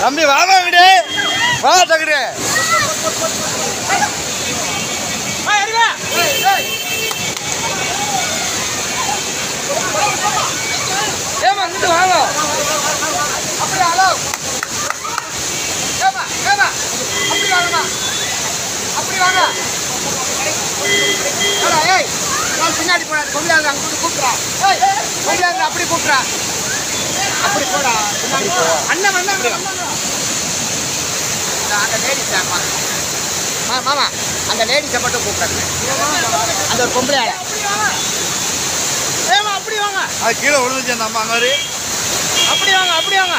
தம்பி வாங்கடே வா தகடே ஏமா இங்கிட்டு வாங்க அப்படியே ஹலோ ஏமா ஏமா அப்படி வாங்கம்மா அப்படி வாங்க ஏய் நான் பின்னாடி போறாரு கொம்பியாங்க அங்க கூப்பிடுறா ஏய் கொம்பியாங்க அப்படி கூப்பிடுறா அப்படி போடா அண்ணன் வந்தாங்க அந்த லேடிஸ் மாமா அந்த லேடிஸை மட்டும் கூப்பிடுறாங்க அந்த ஒரு பொம்பளை ஏமா அப்படி வாங்க அது கீழே விழுந்துச்சு அந்த அம்மா மாதிரி அப்படி வாங்க